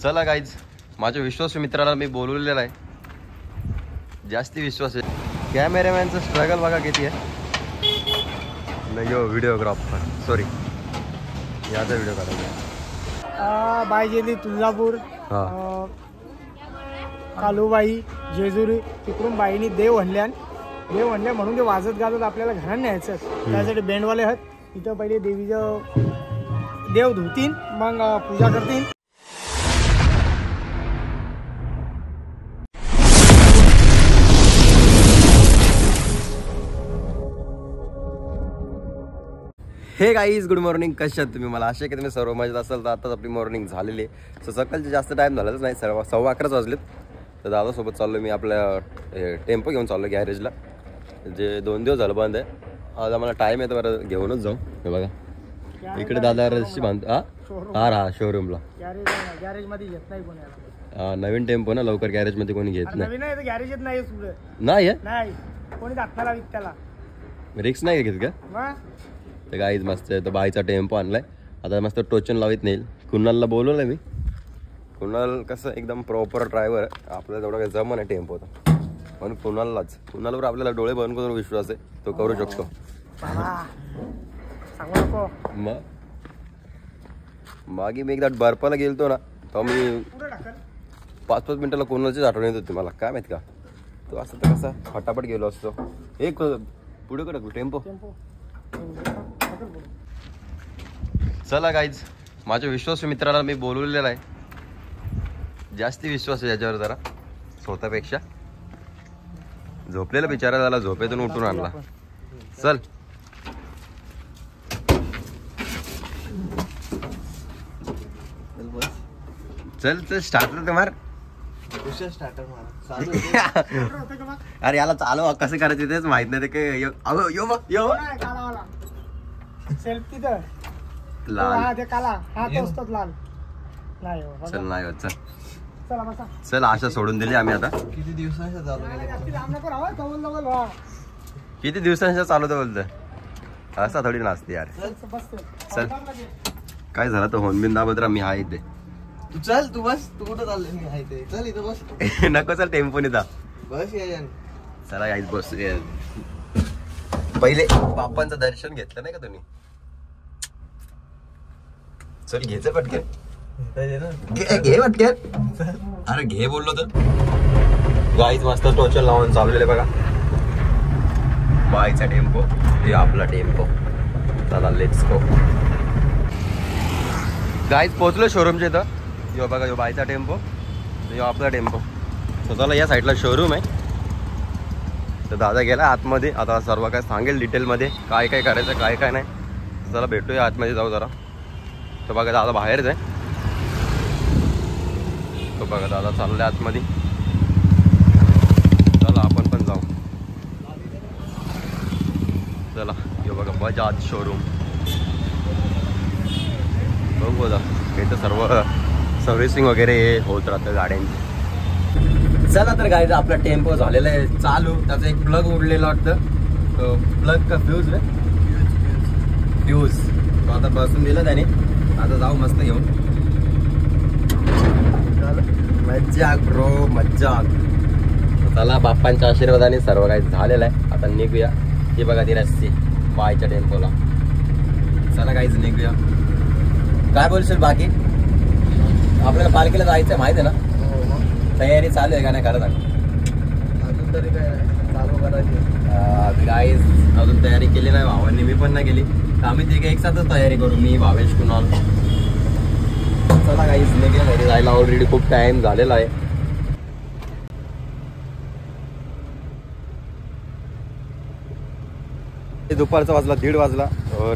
चला गाईज, माझ्या विश्वासू मित्राला मी बोलवलेला आहे. जास्ती विश्वास आहे. कॅमेरामॅनचं स्ट्रगल बघा किती आहे. यो व्हिडिओग्राफर सॉरी याचा व्हिडिओ काढायचा. बायजेली तुळजापूर, कालूबाई जेजुरी, तिकडून बाईनी देव हणल्या म्हणून ते वाजत गाजत आपल्याला घरात न्यायचं. त्यासाठी बँडवाले आहेत. इथं पहिले देवीचं देव धुतीन, मग पूजा करतील. हे गाईज, गुड मॉर्निंग. कशा आहात तुम्ही? मला आशा आहे की तुम्ही सर्व मजेत असाल. तर आताच आपली मॉर्निंग झालेली आहे. सो सकाळचे जास्त टाईम झालाच नाही, 11:15 वाजलेत. तर दादासोबत चाललो मी. आपल्या टेम्पो घेऊन चाललो गॅरेजला, जे 2 दिवस झालं बंद आहे. आज आम्हाला टाईम आहे तर बरं घेऊनच जाऊ. हे बघा इकडे दादा रस्सी बांधतो. हा शोरूमला गॅरेजमध्ये घेत नाही कोणी. नवीन टेम्पो ना, लवकर गॅरेजमध्ये कोणी घेत नाही. गॅरेज नाही नाही कोणी दाखवायला त्याला रिक्स नाही घेत का? तर गाईज मस्त आहे. तर बाईचा टेम्पो आणलाय. आता मस्त टोचन लावित नाही. कुणालला बोलवलं मी. कुणाल कसं एकदम प्रॉपर ड्रायव्हर आहे. आपल्याला तेवढं काही जमन आहे टेम्पो होता म्हणून कुणालवर आपल्याला डोळे बंद करून विश्वास आहे. तो करू शकतो. मग मागे मी एकदा बर्फाला गेलतो ना, तर मी 5-5 मिनिटाला कुणालचीच आठवण येत होती मला. काय माहित का, तो असं तर कसा फटाफट गेलो असतो. एक पुढे कडक टेम्पो. चला गाईज, माझ्या विश्वासू मित्राला मी बोलवलेला आहे. जास्ती विश्वास आहे याच्यावर जरा स्वतःपेक्षा. झोपलेला बिचारा झाला, झोपेतून उठून आणला. चल चल चल स्टार्टर मार. अरे याला चालू कसं करायचं तेच माहित नाही. ते सेल्फी तर लाल चल नाही होत. चल चल आशा सोडून दिली आम्ही. आता किती दिवसांचा चालू होतं बोलतोय. असा थोडी नाचते यार. चल काय झालं तर होनबिन दाबत राहा. मी आहे इथे. तू चल, तू बस. तू कुठं चालले? मी आहे ते. चल इथं बस. नको चल टेम्पोने जा. बस या. चला गाईज बस. पहिले बाप्पांचं दर्शन घेतलं नाही का तुम्ही? चल घ्यायचं पटकन. घे पटकन. अरे घे बोललो तर. गाईज मस्त टोचन लावून चाललेले बघा. बाईचा टेम्पो, हे आपला टेम्पो. चला लेट्स गो. गाईज पोहोचलो शोरूमच्या इथं. यो बघा, यो बाईचा टेम्पो, यो आपला टेम्पो. स्वतःला या साईडला शोरूम आहे. तर दादा गेला आतमध्ये. आता सर्व काय सांगेल डिटेलमध्ये, काय काय करायचं काय काय नाही. चला भेटूया आतमध्ये, जाऊ जरा. तर बघा दादा बाहेरच आहे. तो बघा दादा चाललाय आतमध्ये. चला आपण पण जाऊ. चला यो बघा बजाज शोरूम. बघू बघा इथं सर्व सर्व्हिसिंग वगैरे होत राहतं गाड्यांची. चला तर गाईज आपला टेम्पो झालेला आहे चालू. त्याचा एक प्लग उडलेला वाटतं. प्लग का फ्यूज रे? फ्यूज. तो आता बसून दिलं त्याने. आता जाऊ मस्त घेऊन. मज्जा ब्रो मज्जा. चला बाप्पांच्या आशीर्वादाने सर्व काही झालेलं आहे. आता निघूया. हे बघा ती रस्ती बायच्या टेम्पोला. चला काहीच निघूया. काय बोलशील बाकी? आपल्याला पालखीला जायचं माहिती आहे ना? तयारी चालू आहे का नाही करत? अजून तरी काय चालू करायची. गाईज अजून तयारी केली नाही भावांनी, मी पण नाही केली. तर आम्ही तिघे एक साथच तयारी करू. मी भावेश कुणाल. चला गाईज निघूया. घरी जायला ऑलरेडी खूप टाइम झालेला आहे. दुपारचा वाजला, 1:30 वाजला.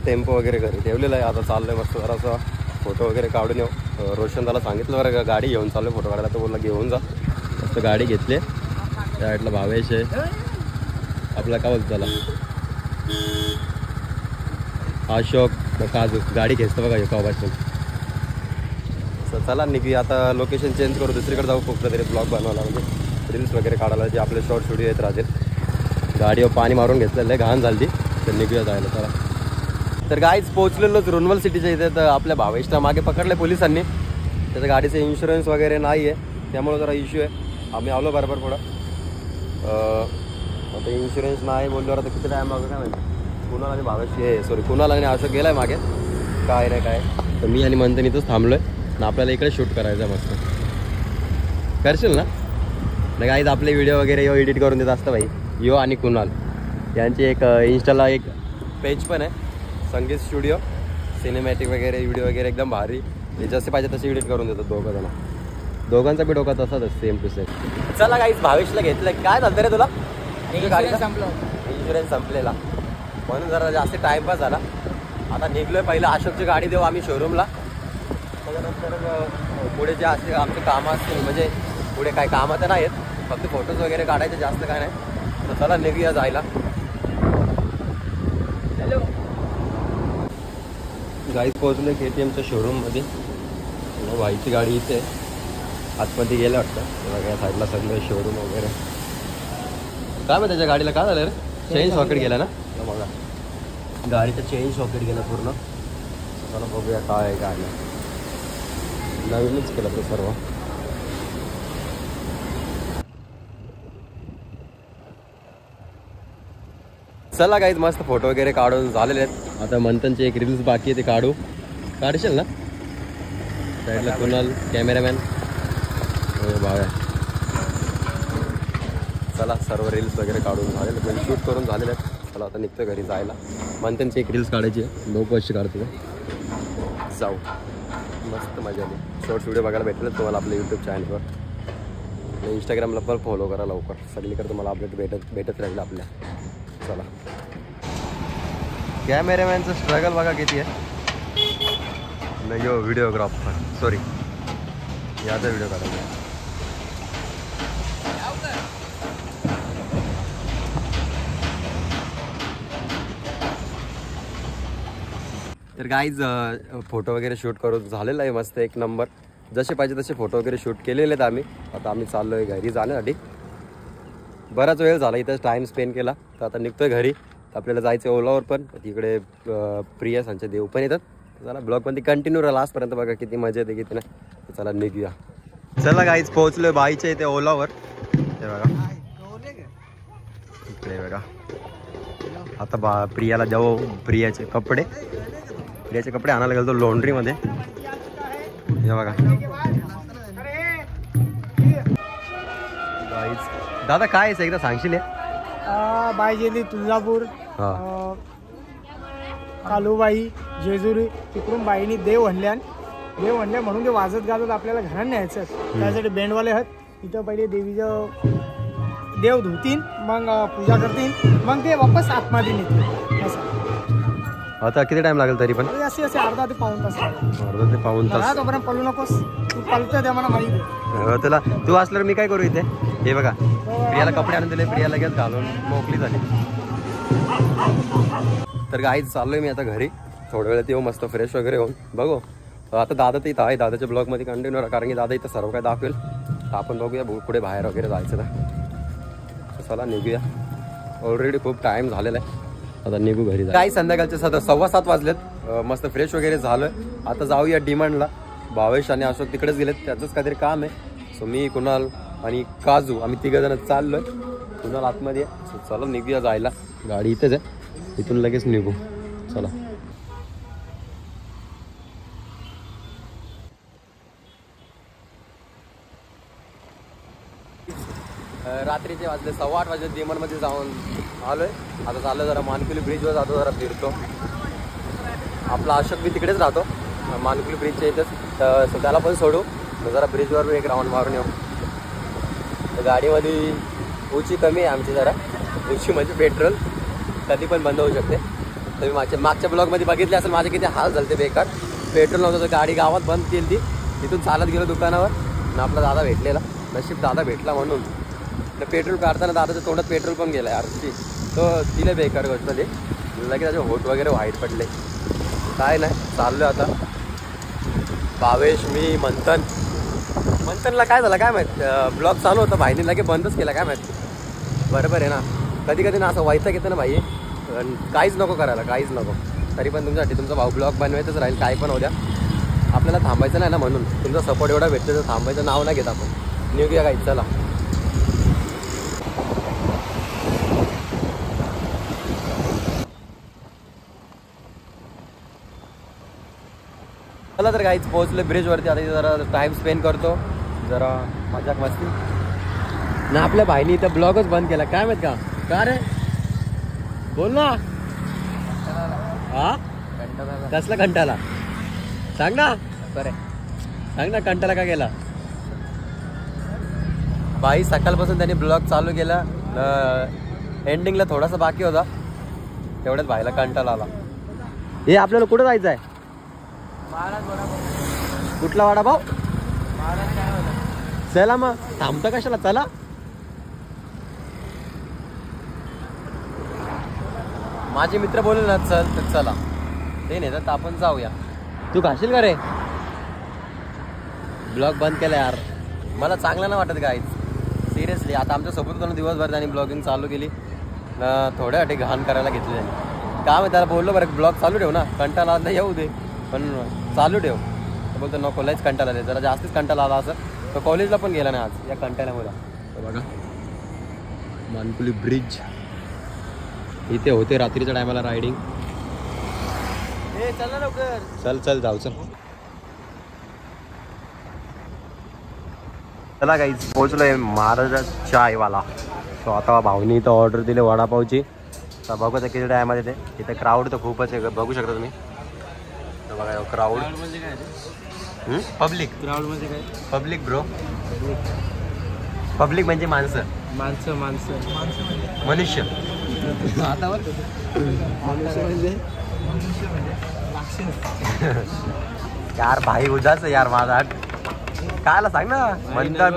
टेम्पो वगैरे घरी ठेवलेला आहे. आता चाललंय मस्त जरासा फोटो वगैरे काढून येऊ. रोशन त्याला सांगितलं बरं का गाडी घेऊन चालू फोटो काढायला. तो बोलला घेऊन जा. मस्त गाडी घेतली. त्या साईडला भावेश आहे आपला. काय बोलतो त्याला? अशोक काजू गाडी घेतो बघा योगापासून. चला निघूया आता. लोकेशन चेंज करू, दुसरीकडे जाऊ. कुठलं तरी ब्लॉग बनवायला, म्हणजे रील्स वगैरे काढायला, जे आपले शॉर्ट व्हिडिओ येत राहतील. गाडीवर पाणी मारून घेतलेलं आहे, घाण झाली. तर निघूया जायला. चला तर गाईज पोहोचलेलोच रुनवल सिटीच्या इथे. तर आपल्या भावेशला मागे पकडले पोलिसांनी. त्याच्या गाडीचं इन्शुरन्स वगैरे नाही आहे, त्यामुळे जरा इश्यू आहे. आम्ही आलो बरोबर थोडं. आता इन्शुरन्स नाही बोलल्यावर आता किती टाईम लागतो काय माहिती. कुणाल आणि भावेश सॉरी कुणाल आणि अशोक गेलाय मागे, काय नाही काय. तर मी आणि मंथन इथंच थांबलो आहे आणि आपल्याला इकडे शूट करायचं आहे. मस्त करशील ना? नाही काहीच आपले व्हिडिओ वगैरे यो एडिट करून देत असतं भाई, यो आणि कुणाल यांची एक इंस्टाला एक पेज पण आहे, संगीत स्टुडिओ. सिनेमॅटिक वगैरे व्हिडिओ वगैरे एकदम भारी, जसे पाहिजे तसे एडिट करून देतात दोघं जण. दोघांचा बी डोका तसाच सेम टू सेम. चला काहीच भावेशला घेतलं. काय झालं रे तुला? इन्शुरन्स संपलेला म्हणून जरा जास्त टाइमपास झाला. आता निघलोय. पहिलं अशोकची गाडी देऊ आम्ही शोरूमला, त्याच्यानंतर पुढे जे असते आमचे कामं असतील, म्हणजे पुढे काय कामं तर नाही आहेत, फक्त फोटोज वगैरे काढायचे, जास्त काय नाही. तर चला निघूया जायला. गाईच पोहोचलो KTMच्या शोरूममध्ये. भाईची गाडी इथे आतमध्ये गेलं वाटतं, सगळ्या साईडला सगळं शोरूम वगैरे. काय मग त्याच्या गाडीला काय झालं रे? चेन सॉकेट गेला ना बघा, गाडीचं चेन सॉकेट गेलं पूर्ण. चला बघूया काय आहे काय नाही. नवीनच केलं ते सर्व. चला काहीच मस्त फोटो वगैरे काढून झालेले आहेत. आता मंथनचे एक रील्स बाकी आहे, ते काढशील ना? साईडला कुणाल कॅमेरामॅन भाव आहे. चला सर्व रील्स वगैरे काढून झालेले, म्हणजे शूट करून झालेले आहेत. चला आता निघतो घरी जायला. मंथनची एक रील्स काढायची आहे, 9 वर्ष काढतो जाऊ. मस्त मजा आली. शॉर्ट्स व्हिडिओ बघायला भेटेल तुम्हाला आपल्या यूट्यूब चॅनलवर. इंस्टाग्रामला पण फॉलो करा लवकर, सगळीकडे तुम्हाला अपडेट भेटत राहील आपल्या. चला कॅमेरामॅनचं स्ट्रगल बघा किती आहे. नाही यो व्हिडिओग्राफर सॉरी याचा व्हिडिओ काढायचा. तर गाईज फोटो वगैरे शूट करून झालेला आहे मस्त एक नंबर. जसे पाहिजे तसे फोटो वगैरे शूट केलेले आहेत आम्ही. आता आम्ही चाललो आहे घरी जाण्यासाठी. बराच वेळ झाला इथं टाईम स्पेंड केला, तर आता निघतोय घरी. आपल्याला जायचं ओलावर पण, तिकडे प्रिया सांचे देव पण येतात. चला ब्लॉगमध्ये कंटिन्यू राहा लास्टपर्यंत, बघा किती मजा येते किती नाही. चला निघूया. चला गाईज पोहोचलोय बाईच्या इथे ओलावर. हे बघा इकडे बघा. आता प्रियाला जाऊ. प्रियाचे कपडे आणायला गेलो लॉन्ड्रीमध्ये. हे बघा दादा काय आहे एकदा सांगशील? बायजेली तुळजापूर, कालूबाई, जेजुरी, तिकडून बाईनी देव आणल्या म्हणून ते वाजत गाजत आपल्याला घरात न्यायचं. त्यासाठी बँडवाले आहेत. इथं पहिले देवीचं देव धुतील, मग पूजा करतील, मग ते वापस आतमध्ये नेतील. असं आता किती टाइम लागेल तरी पण? असे अर्धा ते पाऊण तास. अर्धा ते पाऊण तास. तोपर्यंत पळू नकोस, तू पळतोय ते मला माहिती आहे. तुला तू असल्यावर मी काय करू इथे? हे बघा प्रियाला कपडे आणून दिले, प्रिया लगेच घालून मोकळी झाली. तर गाईज चाललोय मी आता घरी. थोड्या वेळात येऊ मस्त फ्रेश वगैरे होऊन. बघू आता दादा तर इथं आहे, दादाच्या ब्लॉगमध्ये कंटिन्यू राहा, कारण की दादा इथं सर्व काय दाखवेल. आपण बघूया पुढे बाहेर वगैरे जायचं तर. चला निघूया. ऑलरेडी खूप टाईम झालेला आहे, आता निघू घरी. काही संध्याकाळचे 7:15 वाजलेत. मस्त फ्रेश वगैरे झालोय. आता जाऊया डिमांडला. भावेश आणि अशोक तिकडेच गेलेत, त्याचंच काहीतरी काम आहे. सो मी कुणाल आणि काजू आम्ही 3 जण चाललोय. कुणाल आतमध्ये आहे. सो चला निघूया जायला. गाडी इथेच आहे, इथून लगेच निघू. चला रात्रीचे वाजले 8:15 वाजले. डिमांडमध्ये जाऊन आलोय. आता चाललं जरा मानकुली ब्रिजवर जातो, जरा फिरतो. आपला अशोक बी तिकडेच राहतो मानकुली ब्रिजच्या इथेच, तर त्याला पण सोडू. जरा ब्रिजवर एक राऊंड मारून येऊ. तर गाडीमध्ये उंची कमी आहे आमची, जरा उंची म्हणजे पेट्रोल कधी पण बंद होऊ शकते. तर मी मागच्या ब्लॉगमध्ये बघितले असेल माझे किती हाल झाले ते बेकार. पेट्रोल नव्हतं तर गाडी गावात बंद केली ती. तिथून चालत गेलो दुकानावर आणि आपला दादा भेटलेला. नशीब दादा भेटला म्हणून. तर पेट्रोल काढताना दादाच्या तोंडात पेट्रोल पण गेला यारची. तो तिला बेकार गोष्ट ते लगेच त्याचे होट वगैरे व्हाईट पडले. काय नाही चाललो आता. भावेश मी मंथनला काय झालं काय माहीत, ब्लॉग चालू होता भाईने लगे बंदच केला काय माहीत. बरोबर आहे ना, कधी कधी ना असं वैताग येतं ना भाई, काहीच नको करायला, काहीच नको. तरी पण तुमच्यासाठी तुमचा भाऊ ब्लॉग बनवायचंच राहील, काय पण होऊ द्या. आपल्याला थांबायचं नाही ना, म्हणून तुमचा सपोर्ट एवढा भेटतो तर थांबायचं नाव नाही घेत आपण. निघूया काय, चला. चला तर काहीच पोहोचलो ब्रिजवरती. आता इथे जरा टाइम स्पेंड करतो, जरा मजाक मस्ती ना. आपल्या भाईनी इथं ब्लॉगच बंद केला, काय माहित का रे? बोल ना. हा कसला कंटाला सांग ना, सांग ना कंटाला का गेला? भाई सकाळपासून त्यांनी ब्लॉग चालू केला, एंडिंगला थोडासा बाकी होता, तेवढ्याच भाईला कंटाला आला. हे आपल्याला कुठं जायचं आहे? कुठला वडापाव? चला मग, थांबता कशाला, चला. माझे मित्र बोलले ना चल तर चला, ते नाही तर आपण जाऊया. तू खाशील का रे? ब्लॉग बंद केला यार, मला चांगलं नाही वाटत गाईज, सिरियसली. आता आमच्या सोबत होतं दिवसभर, त्यांनी ब्लॉगिंग चालू केली, थोड्यासाठी घाण करायला घेतली त्यांनी. काय मी त्याला बोललो बरं ब्लॉग चालू ठेव ना, कंटाळा आला येऊ दे पण चालू ठेव. तर बोलतो नको, लयच कंटाळा आला, जरा जास्तच कंटाळा आला असं. तो कॉलेजला पण गेला नाही आज या कंटाळ्यामुळे. बघा मानकुली ब्रिज इथे होते रात्रीच्या टायमाला रायडिंग. चल ना लवकर, चल चल जाऊ चल. चला गाईज पोहोचलोय महाराजा चायवाला. सो आता भाऊनी इथं ऑर्डर दिली वडापावची. तर बघू तर किती टायमात येते. इथे क्राऊड तर खूपच आहे, बघू शकता तुम्ही. तर बघा क्राऊड पब्लिक. ग्राउंड मध्ये काय पब्लिक ब्रो? पब्लिक म्हणजे माणसं, मनुष्य. यार भाई उदास यार माझा, कायला सांग ना म्हणतात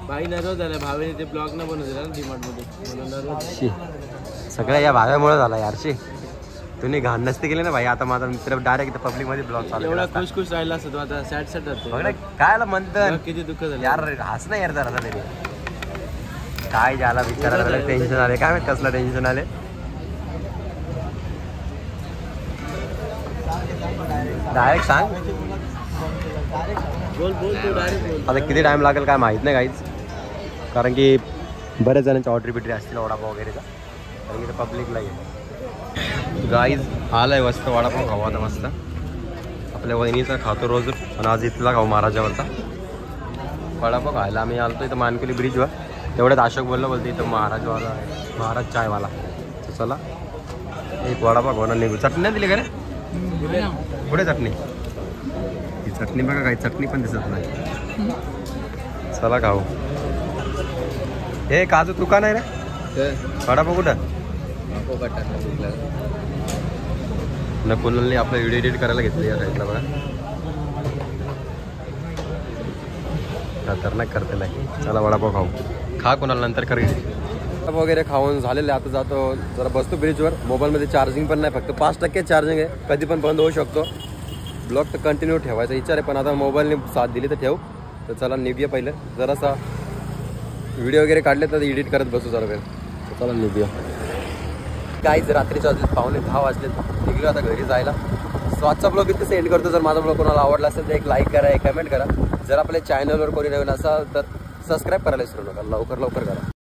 बाई नर्वस झाला. भावेने ते ब्लॉग न बनवले ना डिमार्ट मध्ये, म्हणून नर्वस. सगळं या भाव्यामुळे झाला यारशी. तुम्ही घाण नसते केले ना भाई. आता माझा मित्र डायरेक्ट पब्लिक मध्ये ब्लॉग चालू एवढा खुश राहिला असतो तो, आता सॅड जातो. बघ ना कायला म्हणतात, किती दुःख झालं यार. हस ना यार जरा तरी. काय झाला विचारायला टेन्शन आले, काय माहित कसलं टेन्शन आले. डायरेक्ट सांग. बोल तू डायरेक्ट. आता किती टाइम लागेल काय माहित नाही काहीच, कारण की बऱ्याच जणांची ऑर्डर बिटरी असतील वडापाव वगैरेचा, कारण की पब्लिकला येईल. गाईज आलाय मस्त वडापाव खाऊ आता मस्त. आपल्या वहिनीचा खातो रोज, आणि आज इथला खाऊ महाराजावरचा वडापाव खायला आम्ही आलतो इथं मानकुली ब्रिजवर. तेवढ्यात अशोक बोलतो इथं महाराजवाला आहे, महाराज चायवाला. तर चला एक वडापाव खाऊन निघू. चटणी नाही दिली का रे? पुढे चटणी, ही चटणी बघा, काही चटणी पण दिसत नाही. चला खाऊ. हे काजू दुकान आहे रे, वडापाव कुठं? न कुणाला आपलं व्हिडिओ एडिट करायला घेतलं या साईडला बघा, खतरनाक करते नाही. चला वडापाव खाऊ. खा कोणाला नंतर करेल. वगैरे खाऊन झालेले, आता जातो जरा बसतो ब्रिजवर. मोबाईलमध्ये चार्जिंग पण नाही, फक्त 5% चार्जिंग आहे, कधी पण बंद होऊ शकतो. ब्लॉग तर कंटिन्यू ठेवायचा विचार आहे, पण आता मोबाईलने साथ दिली तर ठेव. तर चला निघूया. पहिलं जरासा व्हिडिओ वगैरे काढले तर एडिट करत बसू जरा वेळ. तर चला निघूया. काहीच रात्रीच्या वाजलेत 9:15 वाजलेत, निघलो आता घरी जायला. सो आजचा ब्लॉग इथे सेंड करतो. जर माझा ब्लॉग कोणाला आवडला असेल तर एक लाईक करा, एक कमेंट करा. जर आपल्या चॅनलवर कोणी नवीन असाल तर सबस्क्राईब करायला विसरू नका, लवकर करा.